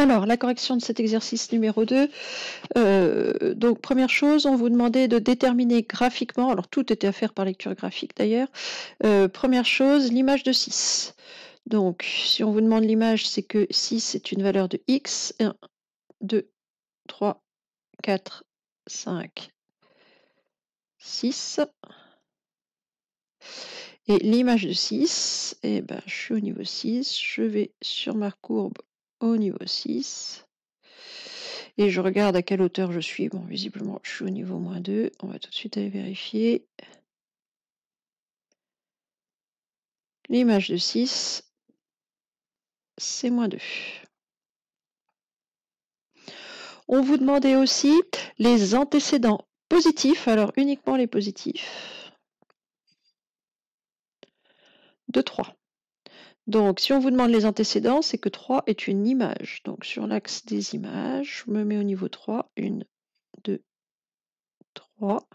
Alors, la correction de cet exercice numéro 2. Donc, première chose, on vous demandait de déterminer graphiquement, alors tout était à faire par lecture graphique d'ailleurs. Première chose, l'image de 6. Donc, si on vous demande l'image, c'est que 6 est une valeur de x. 1, 2, 3, 4, 5, 6. Et l'image de 6, eh ben, je suis au niveau 6, je vais sur ma courbe au niveau 6. Et je regarde à quelle hauteur je suis. Bon, visiblement, je suis au niveau -2. On va tout de suite aller vérifier. L'image de 6, c'est -2. On vous demandait aussi les antécédents positifs, alors uniquement les positifs, de 3. Donc, si on vous demande les antécédents, c'est que 3 est une image. Donc, sur l'axe des images, je me mets au niveau 3. 1, 2, 3.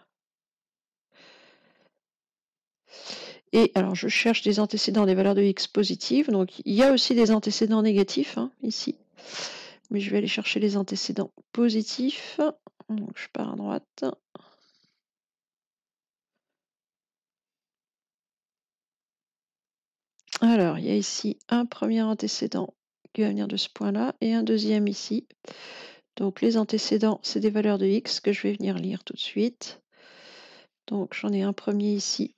Et alors, je cherche des antécédents des valeurs de x positives. Donc, il y a aussi des antécédents négatifs, ici. Mais je vais aller chercher les antécédents positifs. Donc, je pars à droite. Alors, il y a ici un premier antécédent qui va venir de ce point-là et un deuxième ici. Donc, les antécédents, c'est des valeurs de x que je vais venir lire tout de suite. Donc, j'en ai un premier ici.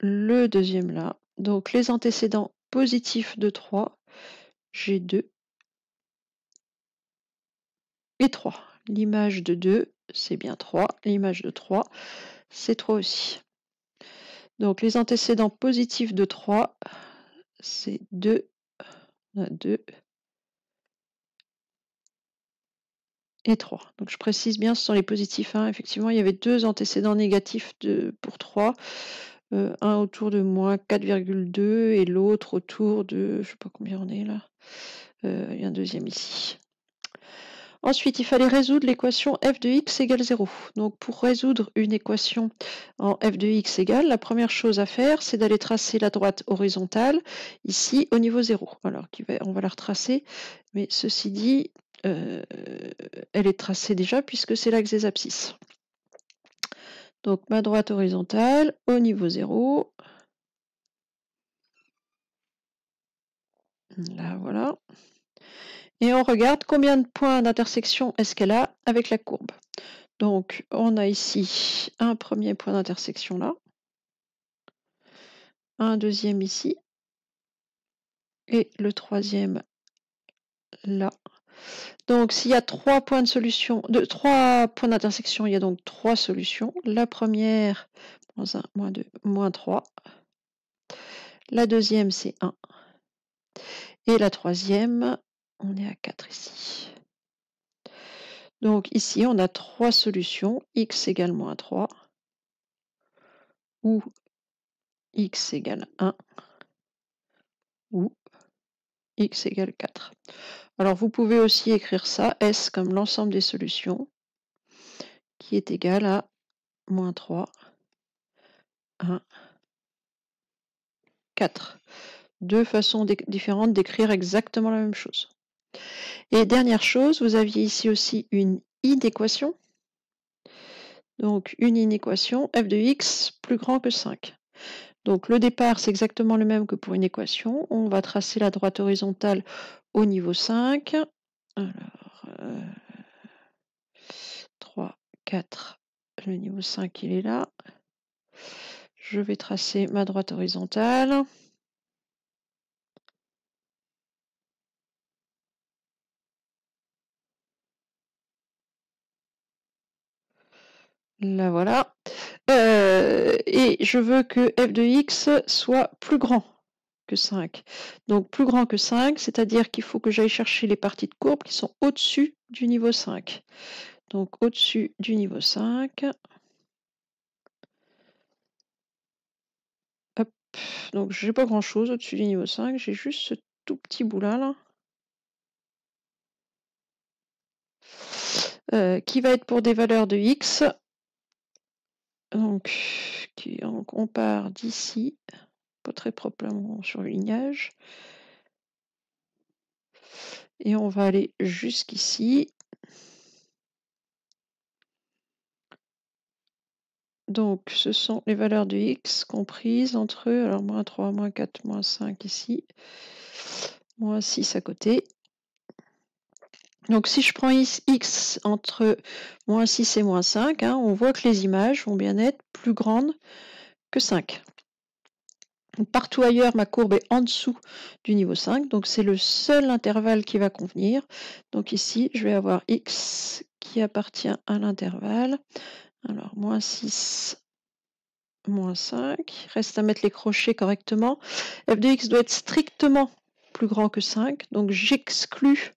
Le deuxième là. Donc, les antécédents positifs de 3, j'ai 2 et 3. L'image de 2, c'est bien 3. L'image de 3, c'est 3 aussi. Donc, les antécédents positifs de 3, c'est 2. On a 2 et 3. Donc, je précise bien, ce sont les positifs. Effectivement, il y avait 2 antécédents négatifs pour 3. Un autour de moins 4,2 et l'autre autour de, je ne sais pas combien on est là. Il y a un deuxième ici. Ensuite, il fallait résoudre l'équation f de x égale 0. Donc, pour résoudre une équation en f de x égale, la première chose à faire, c'est d'aller tracer la droite horizontale, ici, au niveau 0. Alors, on va la retracer, mais ceci dit, elle est tracée déjà, puisque c'est l'axe des abscisses. Donc, ma droite horizontale, au niveau 0. Là, voilà. Et on regarde combien de points d'intersection est-ce qu'elle a avec la courbe. Donc, on a ici un premier point d'intersection là, un deuxième ici, et le troisième là. Donc, s'il y a 3 points de solution, 3 points d'intersection, il y a donc 3 solutions. La première, -1, -2, -3. La deuxième, c'est 1. Et la troisième, on est à 4 ici. Donc ici, on a 3 solutions, x égale -3, ou x égale 1, ou x égale 4. Alors vous pouvez aussi écrire ça, S comme l'ensemble des solutions, qui est égal à -3, 1, 4. 2 façons différentes d'écrire exactement la même chose. Et dernière chose, vous aviez ici aussi une inéquation. Donc une inéquation, f de x plus grand que 5. Donc le départ, c'est exactement le même que pour une équation. On va tracer la droite horizontale au niveau 5. Alors, 3, 4, le niveau 5, il est là. Je vais tracer ma droite horizontale. Là, voilà. Et je veux que f de x soit plus grand que 5. Donc plus grand que 5, c'est-à-dire qu'il faut que j'aille chercher les parties de courbe qui sont au-dessus du niveau 5. Donc au-dessus du niveau 5. Hop. Donc j'ai pas grand-chose au-dessus du niveau 5, j'ai juste ce tout petit bout-là. Qui va être pour des valeurs de x. Donc on part d'ici, pas très proprement sur le lignage. Et on va aller jusqu'ici. Donc, ce sont les valeurs de x comprises entre, alors moins 3, moins 4, moins 5 ici, moins 6 à côté. Donc, si je prends x entre moins 6 et moins 5, hein, on voit que les images vont bien être plus grandes que 5. Partout ailleurs, ma courbe est en dessous du niveau 5, donc c'est le seul intervalle qui va convenir. Donc ici, je vais avoir x qui appartient à l'intervalle. Alors, moins 6, moins 5. Reste à mettre les crochets correctement. F de x doit être strictement plus grand que 5, donc j'exclus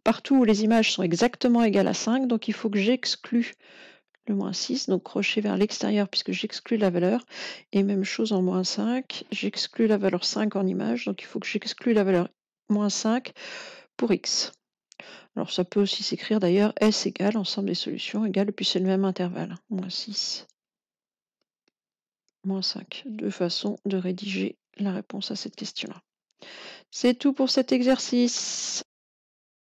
partout où les images sont exactement égales à 5, donc il faut que j'exclue le moins 6, donc crochet vers l'extérieur puisque j'exclus la valeur. Et même chose en moins 5, j'exclus la valeur 5 en image, donc il faut que j'exclue la valeur moins 5 pour x. Alors ça peut aussi s'écrire d'ailleurs S égale ensemble des solutions égale, puis c'est le même intervalle, moins 6, moins 5. Deux façons de rédiger la réponse à cette question-là. C'est tout pour cet exercice.